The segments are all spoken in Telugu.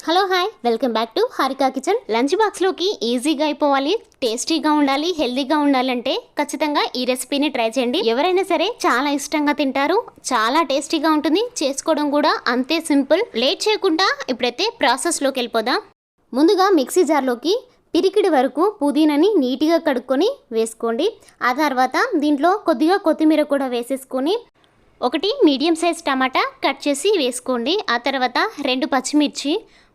Hello hi welcome back to Harika kitchen. Lunch బాక్స్లోకి ఈజీగా అయిపోవాలి, టేస్టీగా ఉండాలి, హెల్దీగా ఉండాలంటే ఖచ్చితంగా ఈ రెసిపీని ట్రై చేయండి. ఎవరైనా సరే చాలా ఇష్టంగా తింటారు, చాలా టేస్టీగా ఉంటుంది, చేసుకోవడం కూడా అంతే సింపుల్. లేట్ చేయకుండా ఇప్పుడైతే ప్రాసెస్లోకి వెళ్ళిపోదాం. ముందుగా మిక్సీ జార్లోకి పిరికిడి వరకు పుదీనాని నీట్గా కడుక్కొని వేసుకోండి. ఆ తర్వాత దీంట్లో కొద్దిగా కొత్తిమీర కూడా వేసేసుకొని ఒకటి మీడియం సైజ్ టమాటా కట్ చేసి వేసుకోండి. ఆ తర్వాత 2 పచ్చిమిర్చి,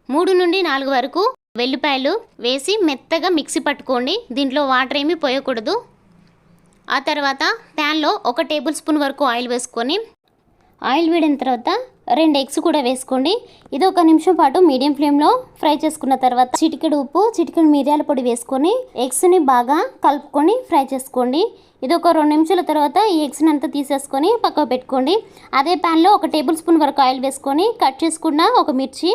3 నుండి 4 వరకు వెల్లిపాయలు వేసి మెత్తగా మిక్సీ పట్టుకోండి. దీంట్లో వాటర్ ఏమీ పోయకూడదు. ఆ తర్వాత ప్యాన్లో 1 టేబుల్ స్పూన్ వరకు ఆయిల్ వేసుకొని ఆయిల్ వేడిన తర్వాత 2 ఎగ్స్ కూడా వేసుకోండి. ఇది 1 నిమిషం పాటు మీడియం ఫ్లేమ్లో ఫ్రై చేసుకున్న తర్వాత చిటికెడు ఉప్పు, చిటికెడు మిరియాల పొడి వేసుకొని ఎగ్స్ని బాగా కలుపుకొని ఫ్రై చేసుకోండి. ఇది 2 నిమిషాల తర్వాత ఈ ఎగ్స్ని అంతా తీసేసుకొని పక్కకు పెట్టుకోండి. అదే ప్యాన్లో 1 టేబుల్ స్పూన్ వరకు ఆయిల్ వేసుకొని కట్ చేసుకున్న 1 మిర్చి,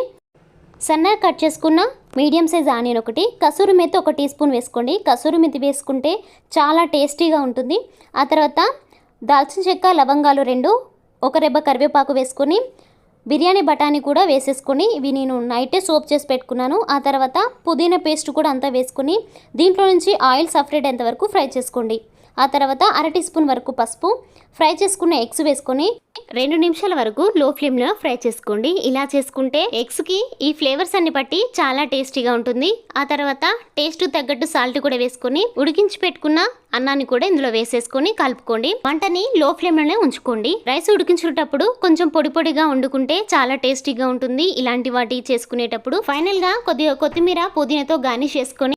సన్నగా కట్ చేసుకున్న మీడియం సైజ్ ఆనియన్ ఒకటి, కసూరి మెతి 1 టీ స్పూన్ వేసుకోండి. కసూరి మెతి వేసుకుంటే చాలా టేస్టీగా ఉంటుంది. ఆ తర్వాత దాల్చిన చెక్క, లవంగాలు 2, 1 రెబ్బ కరివేపాకు వేసుకొని బిర్యానీ బఠానీ కూడా వేసేసుకొని ఇవి నేను నైటే సోప్ చేసి పెట్టుకున్నాను. ఆ తర్వాత పుదీనా పేస్ట్ కూడా అంతా వేసుకొని దీంట్లో నుంచి ఆయిల్ సపరేట్ అయ్యేంత వరకు ఫ్రై చేసుకోండి. ఆ తర్వాత 1 టీ స్పూన్ వరకు పసుపు, ఫ్రై చేసుకున్న ఎగ్స్ వేసుకొని 2 నిమిషాల వరకు లో ఫ్లేమ్లో ఫ్రై చేసుకోండి. ఇలా చేసుకుంటే ఎగ్స్కి ఈ ఫ్లేవర్స్ అన్ని పట్టి చాలా టేస్టీగా ఉంటుంది. ఆ తర్వాత టేస్ట్ తగ్గట్టు సాల్ట్ కూడా వేసుకొని ఉడికించి పెట్టుకున్న అన్నాన్ని కూడా ఇందులో వేసేసుకొని కలుపుకోండి. వంటని లో ఫ్లేమ్లోనే ఉంచుకోండి. రైస్ ఉడికించేటప్పుడు కొంచెం పొడి పొడిగా వండుకుంటే చాలా టేస్టీగా ఉంటుంది. ఇలాంటి వాటి చేసుకునేటప్పుడు ఫైనల్గా కొద్దిగా కొత్తిమీర, పుదీనాతో గార్నిష్ చేసుకొని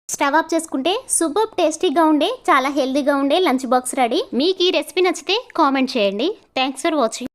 స్టవ్ ఆఫ్ చేసుకుంటే సూపర్ టేస్టీగా ఉండే, చాలా హెల్దీగా ఉండే లంచ్ బాక్స్ రెడీ. మీకు ఈ రెసిపీ నచ్చితే కామెంట్ చేయండి. Thanks for watching.